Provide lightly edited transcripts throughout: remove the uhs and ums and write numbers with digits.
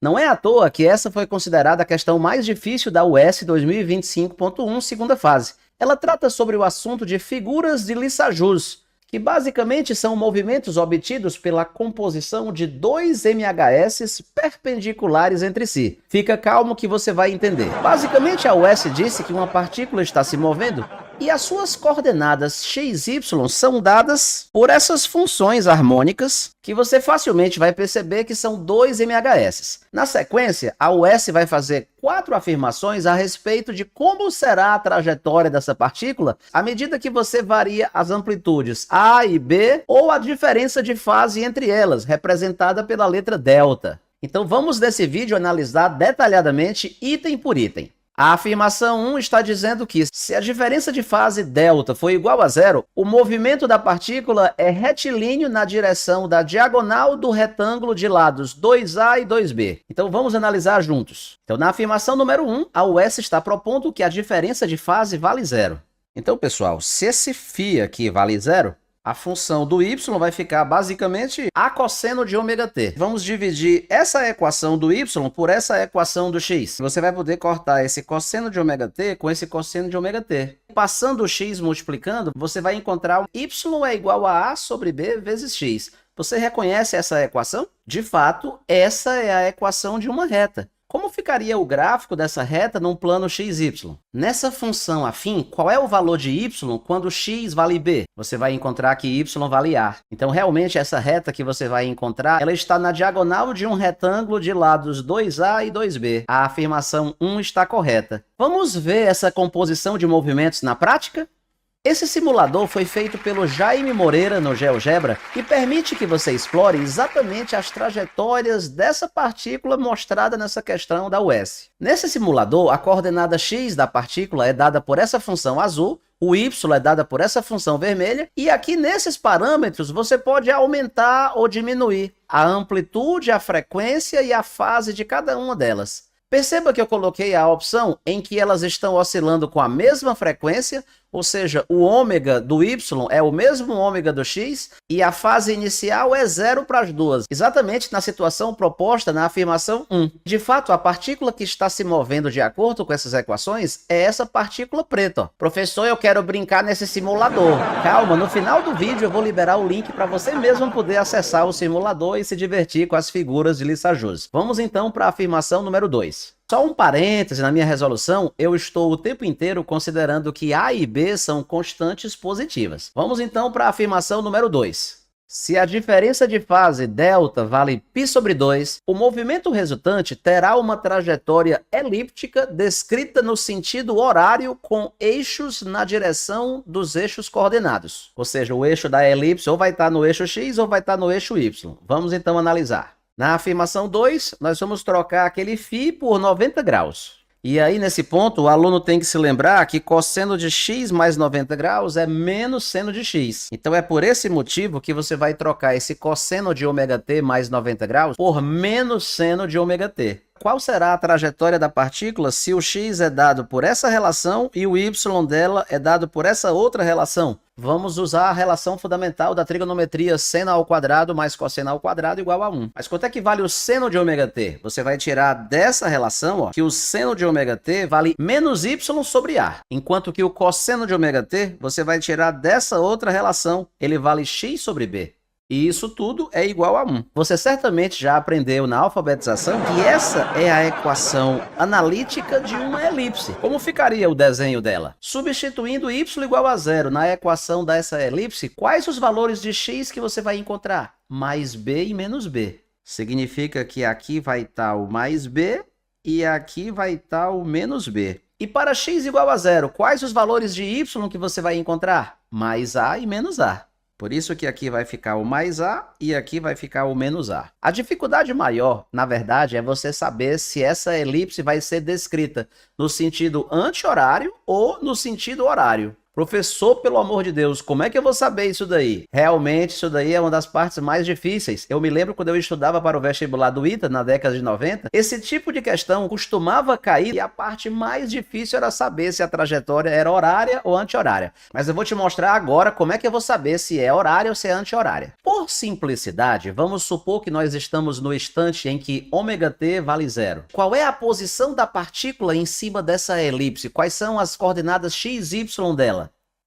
Não é à toa que essa foi considerada a questão mais difícil da US 2025.1, segunda fase. Ela trata sobre o assunto de figuras de Lissajous, que basicamente são movimentos obtidos pela composição de dois MHS perpendiculares entre si. Fica calmo que você vai entender. Basicamente, a US disse que uma partícula está se movendo e as suas coordenadas x, y são dadas por essas funções harmônicas que você facilmente vai perceber que são dois MHS. Na sequência, a US vai fazer 4 afirmações a respeito de como será a trajetória dessa partícula à medida que você varia as amplitudes A e B ou a diferença de fase entre elas, representada pela letra delta. Então vamos nesse vídeo analisar detalhadamente item por item. A afirmação 1 está dizendo que, se a diferença de fase delta for igual a zero, o movimento da partícula é retilíneo na direção da diagonal do retângulo de lados 2A e 2B. Então vamos analisar juntos. Então, na afirmação número 1, a US está propondo que a diferença de fase vale zero. Então, pessoal, se esse φ aqui vale zero, a função do y vai ficar basicamente a cosseno de ômega t. Vamos dividir essa equação do y por essa equação do x. Você vai poder cortar esse cosseno de ômega t com esse cosseno de ômega t. Passando o x multiplicando, você vai encontrar y é igual a sobre b vezes x. Você reconhece essa equação? De fato, essa é a equação de uma reta. Como ficaria o gráfico dessa reta num plano XY? Nessa função afim, qual é o valor de y quando x vale b? Você vai encontrar que y vale a. Então, realmente, essa reta que você vai encontrar, ela está na diagonal de um retângulo de lados 2A e 2B. A afirmação 1 está correta. Vamos ver essa composição de movimentos na prática? Esse simulador foi feito pelo Jaime Moreira no GeoGebra e permite que você explore exatamente as trajetórias dessa partícula mostrada nessa questão da US. Nesse simulador, a coordenada x da partícula é dada por essa função azul, o y é dada por essa função vermelha, e aqui nesses parâmetros você pode aumentar ou diminuir a amplitude, a frequência e a fase de cada uma delas. Perceba que eu coloquei a opção em que elas estão oscilando com a mesma frequência, ou seja, o ômega do y é o mesmo ômega do x e a fase inicial é zero para as duas, exatamente na situação proposta na afirmação 1. De fato, a partícula que está se movendo de acordo com essas equações é essa partícula preta. Professor, eu quero brincar nesse simulador. Calma, no final do vídeo eu vou liberar o link para você mesmo poder acessar o simulador e se divertir com as figuras de Lissajous. Vamos então para a afirmação número 2. Só um parêntese na minha resolução, eu estou o tempo inteiro considerando que A e B são constantes positivas. Vamos então para a afirmação número 2. Se a diferença de fase delta vale π sobre 2, o movimento resultante terá uma trajetória elíptica descrita no sentido horário com eixos na direção dos eixos coordenados. Ou seja, o eixo da elipse ou vai estar no eixo x ou vai estar no eixo y. Vamos então analisar. Na afirmação 2, nós vamos trocar aquele φ por 90 graus. E aí, nesse ponto, o aluno tem que se lembrar que cosseno de x mais 90 graus é menos seno de x. Então, é por esse motivo que você vai trocar esse cosseno de ômega t mais 90 graus por menos seno de ômega t. Qual será a trajetória da partícula se o x é dado por essa relação e o y dela é dado por essa outra relação? Vamos usar a relação fundamental da trigonometria seno ao quadrado mais cosseno ao quadrado igual a 1. Mas quanto é que vale o seno de ômega t? Você vai tirar dessa relação, ó, que o seno de ômega t vale menos y sobre a. Enquanto que o cosseno de ômega t, você vai tirar dessa outra relação, ele vale x sobre b. E isso tudo é igual a 1. Você certamente já aprendeu na alfabetização que essa é a equação analítica de uma elipse. Como ficaria o desenho dela? Substituindo y igual a zero na equação dessa elipse, quais os valores de x que você vai encontrar? Mais b e menos b. Significa que aqui vai estar o mais b e aqui vai estar o menos b. E para x igual a zero, quais os valores de y que você vai encontrar? Mais a e menos a. Por isso que aqui vai ficar o mais A e aqui vai ficar o menos A. A dificuldade maior, na verdade, é você saber se essa elipse vai ser descrita no sentido anti-horário ou no sentido horário. Professor, pelo amor de Deus, como é que eu vou saber isso daí? Realmente, isso daí é uma das partes mais difíceis. Eu me lembro quando eu estudava para o vestibular do ITA, na década de 90, esse tipo de questão costumava cair e a parte mais difícil era saber se a trajetória era horária ou anti-horária. Mas eu vou te mostrar agora como é que eu vou saber se é horária ou se é anti-horária. Por simplicidade, vamos supor que nós estamos no instante em que ômega-t vale 0. Qual é a posição da partícula em cima dessa elipse? Quais são as coordenadas x, y dela?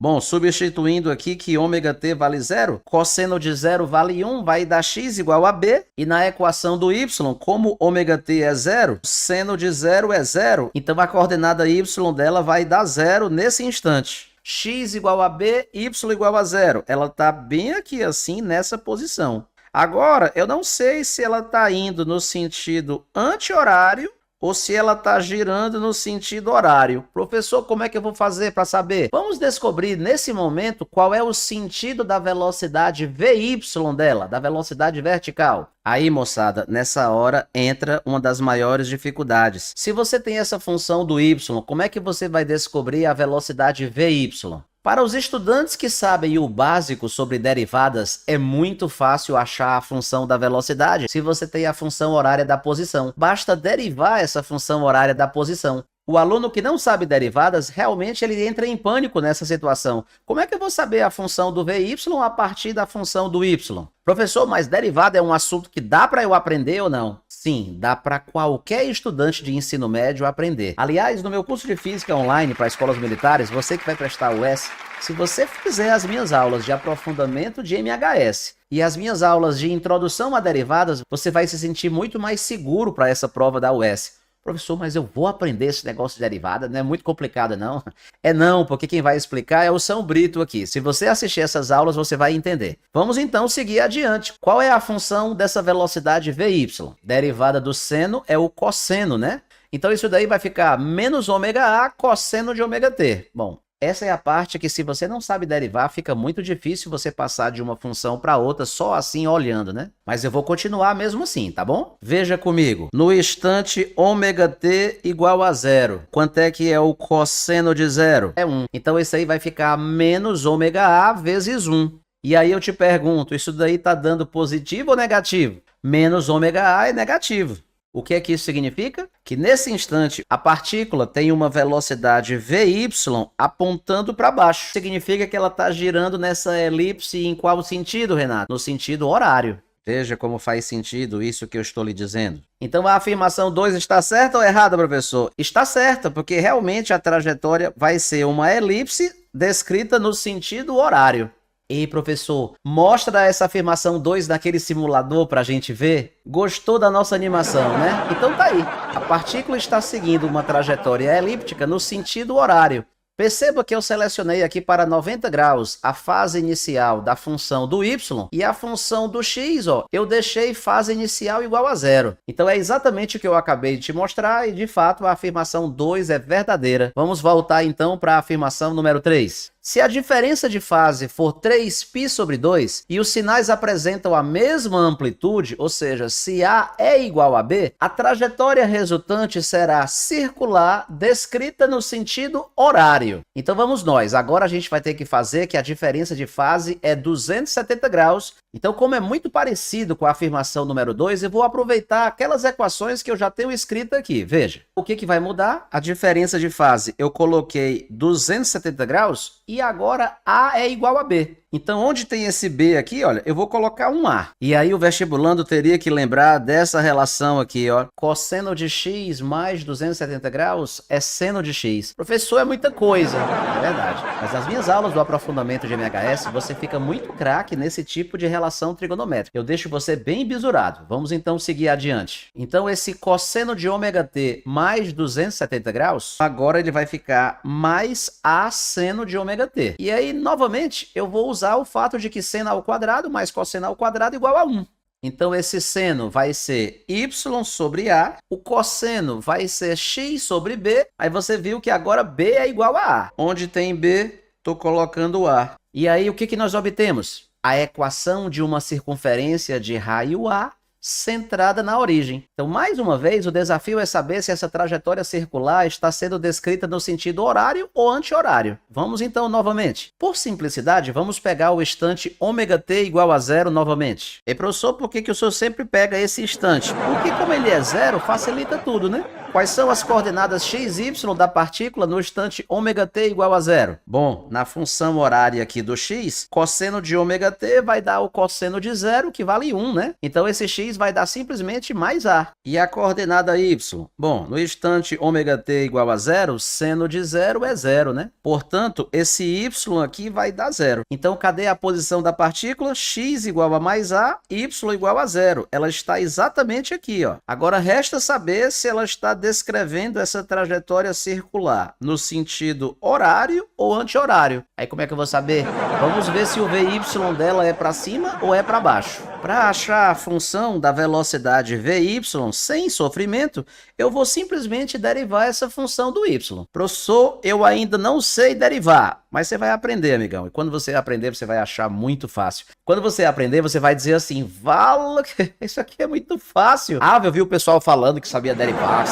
Bom, substituindo aqui que ômega-t vale 0, cosseno de 0 vale 1, vai dar x igual a b. E na equação do y, como ômega-t é 0, seno de 0 é 0. Então a coordenada y dela vai dar 0 nesse instante. X igual a b, y igual a 0. Ela está bem aqui assim, nessa posição. Agora, eu não sei se ela está indo no sentido anti-horário ou se ela está girando no sentido horário. Professor, como é que eu vou fazer para saber? Vamos descobrir nesse momento qual é o sentido da velocidade VY dela, da velocidade vertical. Aí, moçada, nessa hora entra uma das maiores dificuldades. Se você tem essa função do y, como é que você vai descobrir a velocidade VY? Para os estudantes que sabem o básico sobre derivadas, é muito fácil achar a função da velocidade se você tem a função horária da posição. Basta derivar essa função horária da posição. O aluno que não sabe derivadas, realmente ele entra em pânico nessa situação. Como é que eu vou saber a função do VY a partir da função do Y? Professor, mas derivada é um assunto que dá para eu aprender ou não? Sim, dá para qualquer estudante de ensino médio aprender. Aliás, no meu curso de Física Online para escolas militares, você que vai prestar o S, se você fizer as minhas aulas de aprofundamento de MHS e as minhas aulas de introdução a derivadas, você vai se sentir muito mais seguro para essa prova da UES. Professor, mas eu vou aprender esse negócio de derivada, não é muito complicado não? É não, porque quem vai explicar é o São Brito aqui. Se você assistir essas aulas, você vai entender. Vamos então seguir adiante. Qual é a função dessa velocidade VY? Derivada do seno é o cosseno, né? Então isso daí vai ficar menos ômega A cosseno de ômega T. Bom, essa é a parte que, se você não sabe derivar, fica muito difícil você passar de uma função para outra só assim olhando, né? Mas eu vou continuar mesmo assim, tá bom? Veja comigo. No instante ômega-t igual a 0. Quanto é que é o cosseno de 0? É 1. Então isso aí vai ficar menos ômega A vezes 1. E aí eu te pergunto, isso daí tá dando positivo ou negativo? Menos ômega A é negativo. O que é que isso significa? Que nesse instante a partícula tem uma velocidade VY apontando para baixo. Significa que ela está girando nessa elipse em qual sentido, Renato? No sentido horário. Veja como faz sentido isso que eu estou lhe dizendo. Então a afirmação 2 está certa ou errada, professor? Está certa, porque realmente a trajetória vai ser uma elipse descrita no sentido horário. E professor, mostra essa afirmação 2 naquele simulador para a gente ver. Gostou da nossa animação, né? Então tá aí. A partícula está seguindo uma trajetória elíptica no sentido horário. Perceba que eu selecionei aqui para 90 graus a fase inicial da função do y e a função do x, ó, eu deixei fase inicial igual a 0. Então é exatamente o que eu acabei de te mostrar e, de fato, a afirmação 2 é verdadeira. Vamos voltar então para a afirmação número 3. Se a diferença de fase for 3π sobre 2 e os sinais apresentam a mesma amplitude, ou seja, se A é igual a B, a trajetória resultante será circular, descrita no sentido horário. Então vamos nós, agora a gente vai ter que fazer que a diferença de fase é 270 graus. Então, como é muito parecido com a afirmação número 2, eu vou aproveitar aquelas equações que eu já tenho escrito aqui. Veja, o que vai mudar? A diferença de fase, eu coloquei 270 graus e agora A é igual a B. Então, onde tem esse B aqui, olha, eu vou colocar um A. E aí o vestibulando teria que lembrar dessa relação aqui, ó. Cosseno de x mais 270 graus é seno de x. Professor, é muita coisa. É verdade. Mas nas minhas aulas do aprofundamento de MHS, você fica muito craque nesse tipo de relação trigonométrica. Eu deixo você bem bisurado. Vamos então seguir adiante. Então, esse cosseno de ômega t mais 270 graus, agora ele vai ficar mais A seno de ômega t. E aí, novamente, eu vou usar o fato de que seno ao quadrado mais cosseno ao quadrado igual a 1. Então, esse seno vai ser y sobre A, o cosseno vai ser x sobre B, aí você viu que agora B é igual a A. Onde tem B, estou colocando A. E aí, o que nós obtemos? A equação de uma circunferência de raio A centrada na origem. Então, mais uma vez, o desafio é saber se essa trajetória circular está sendo descrita no sentido horário ou anti-horário. Vamos então novamente. Por simplicidade, vamos pegar o instante ômega-t igual a zero novamente. E professor, por que o senhor sempre pega esse instante? Porque como ele é zero, facilita tudo, né? Quais são as coordenadas x, y da partícula no instante ômega-t igual a zero? Bom, na função horária aqui do x, cosseno de ômega-t vai dar o cosseno de zero, que vale 1, né? Então esse x vai dar simplesmente mais a. E a coordenada y? Bom, no instante ômega-t igual a zero, seno de zero é zero, né? Portanto, esse y aqui vai dar zero. Então, cadê a posição da partícula? X igual a mais a, y igual a zero. Ela está exatamente aqui, ó. Agora resta saber se ela está descrevendo essa trajetória circular no sentido horário ou anti-horário. Aí como é que eu vou saber? Vamos ver se o VY dela é para cima ou é para baixo. Para achar a função da velocidade VY sem sofrimento, eu vou simplesmente derivar essa função do y. Professor, eu ainda não sei derivar, mas você vai aprender, amigão. E quando você aprender, você vai achar muito fácil. Quando você aprender, você vai dizer assim, vala, isso aqui é muito fácil. Ah, eu vi o pessoal falando que sabia derivar,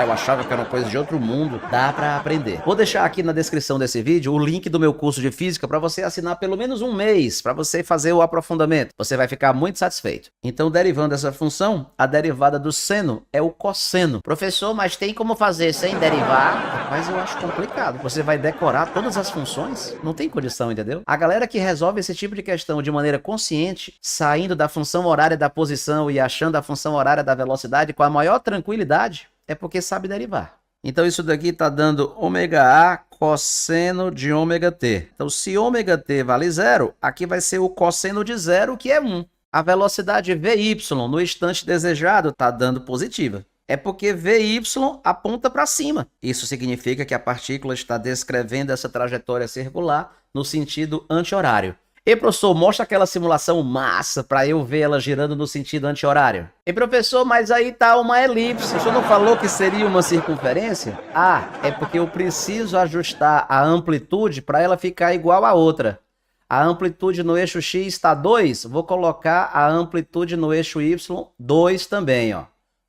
eu achava que era uma coisa de outro mundo. Dá para aprender. Vou deixar aqui na descrição desse vídeo o link do meu curso de física para você assinar pelo menos um mês, para você fazer o aprofundamento. Você vai ficar muito satisfeito. Então, derivando essa função, a derivada do seno é o cosseno. Professor, mas tem como fazer sem derivar? Mas eu acho complicado. Você vai decorar todas as funções? Não tem condição, entendeu? A galera que resolve esse tipo de questão de maneira consciente, saindo da função horária da posição e achando a função horária da velocidade com a maior tranquilidade, é porque sabe derivar. Então isso daqui está dando ômega-a cosseno de ômega-t. Então se ômega-t vale zero, aqui vai ser o cosseno de zero, que é 1. A velocidade VY no instante desejado está dando positiva. É porque VY aponta para cima. Isso significa que a partícula está descrevendo essa trajetória circular no sentido anti-horário. E professor, mostra aquela simulação massa para eu ver ela girando no sentido anti-horário. E professor, mas aí tá uma elipse. O senhor não falou que seria uma circunferência? Ah, é porque eu preciso ajustar a amplitude para ela ficar igual a outra. A amplitude no eixo X está 2, vou colocar a amplitude no eixo Y 2 também, ó.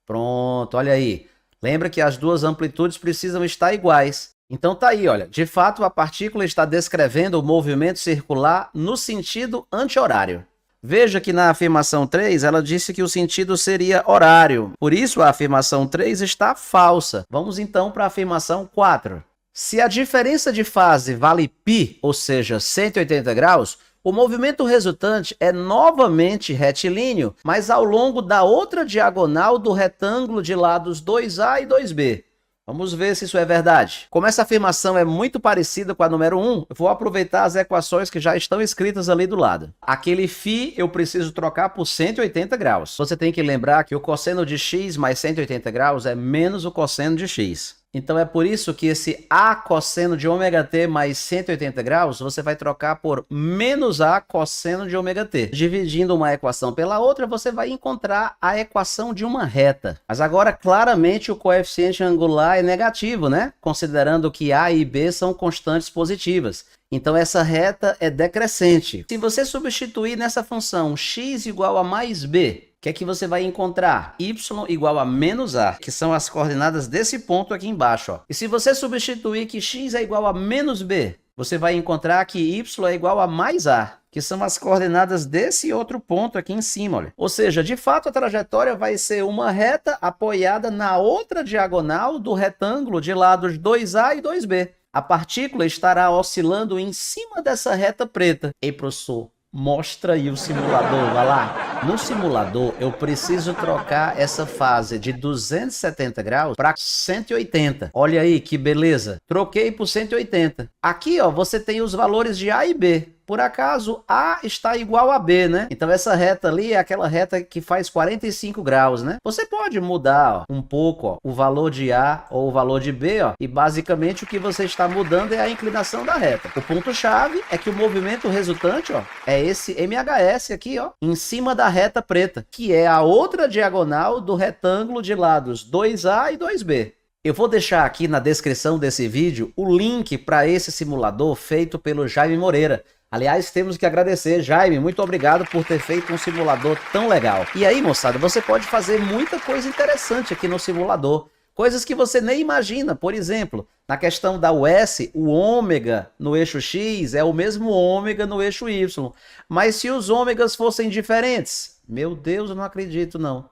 Pronto, olha aí. Lembra que as duas amplitudes precisam estar iguais. Então tá aí, olha. De fato, a partícula está descrevendo o movimento circular no sentido anti-horário. Veja que na afirmação 3, ela disse que o sentido seria horário. Por isso, a afirmação 3 está falsa. Vamos então para a afirmação 4. Se a diferença de fase vale π, ou seja, 180 graus, o movimento resultante é novamente retilíneo, mas ao longo da outra diagonal do retângulo de lados 2A e 2B. Vamos ver se isso é verdade. Como essa afirmação é muito parecida com a número 1, eu vou aproveitar as equações que já estão escritas ali do lado. Aquele φ eu preciso trocar por 180 graus. Você tem que lembrar que o cosseno de x mais 180 graus é menos o cosseno de x. Então é por isso que esse a cosseno de ômega-t mais 180 graus, você vai trocar por menos a cosseno de ômega-t. Dividindo uma equação pela outra, você vai encontrar a equação de uma reta. Mas agora, claramente, o coeficiente angular é negativo, né? Considerando que a e b são constantes positivas. Então essa reta é decrescente. Se você substituir nessa função x igual a mais b, o que é que você vai encontrar? Y igual a menos a, que são as coordenadas desse ponto aqui embaixo, ó. E se você substituir que x é igual a menos b, você vai encontrar que y é igual a mais a, que são as coordenadas desse outro ponto aqui em cima, olha. Ou seja, de fato a trajetória vai ser uma reta apoiada na outra diagonal do retângulo de lados 2A e 2B. A partícula estará oscilando em cima dessa reta preta. Ei, professor, mostra aí o simulador, vai lá. No simulador, eu preciso trocar essa fase de 270 graus para 180. Olha aí que beleza. Troquei por 180. Aqui, ó, você tem os valores de A e B. Por acaso, A está igual a B, né? Então essa reta ali é aquela reta que faz 45 graus, né? Você pode mudar, ó, um pouco, ó, o valor de A ou o valor de B, ó, e basicamente o que você está mudando é a inclinação da reta. O ponto-chave é que o movimento resultante, ó, é esse MHS aqui, ó, em cima da reta preta, que é a outra diagonal do retângulo de lados 2A e 2B. Eu vou deixar aqui na descrição desse vídeo o link para esse simulador feito pelo Jaime Moreira. Aliás, temos que agradecer, Jaime, muito obrigado por ter feito um simulador tão legal. E aí, moçada, você pode fazer muita coisa interessante aqui no simulador. Coisas que você nem imagina. Por exemplo, na questão da US, o ômega no eixo X é o mesmo ômega no eixo Y. Mas se os ômegas fossem diferentes? Meu Deus, eu não acredito, não.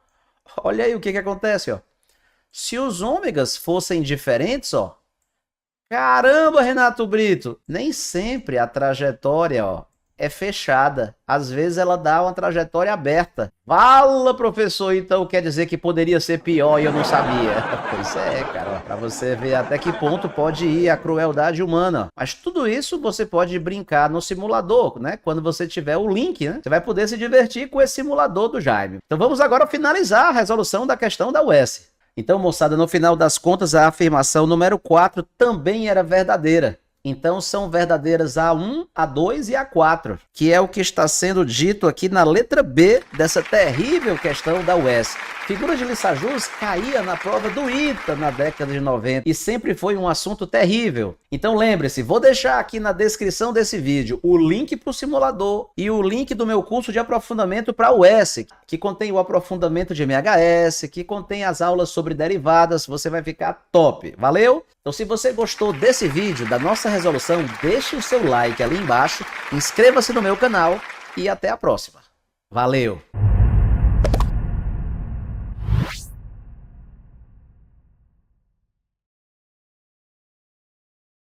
Olha aí o que acontece, ó. Se os ômegas fossem diferentes, ó. Caramba, Renato Brito! Nem sempre a trajetória, ó, é fechada. Às vezes ela dá uma trajetória aberta. Fala, professor, então quer dizer que poderia ser pior e eu não sabia. Pois é, cara, para você ver até que ponto pode ir a crueldade humana. Mas tudo isso você pode brincar no simulador, né? Quando você tiver o link, né? Você vai poder se divertir com esse simulador do Jaime. Então vamos agora finalizar a resolução da questão da US. Então, moçada, no final das contas, a afirmação número 4 também era verdadeira. Então, são verdadeiras a 1, a 2 e a 4, que é o que está sendo dito aqui na letra B dessa terrível questão da US. Figura de Lissajous caía na prova do ITA na década de 90 e sempre foi um assunto terrível. Então lembre-se, vou deixar aqui na descrição desse vídeo o link para o simulador e o link do meu curso de aprofundamento para a US, que contém o aprofundamento de MHS, que contém as aulas sobre derivadas, você vai ficar top. Valeu? Então se você gostou desse vídeo, da nossa resolução, deixe o seu like ali embaixo, inscreva-se no meu canal e até a próxima. Valeu!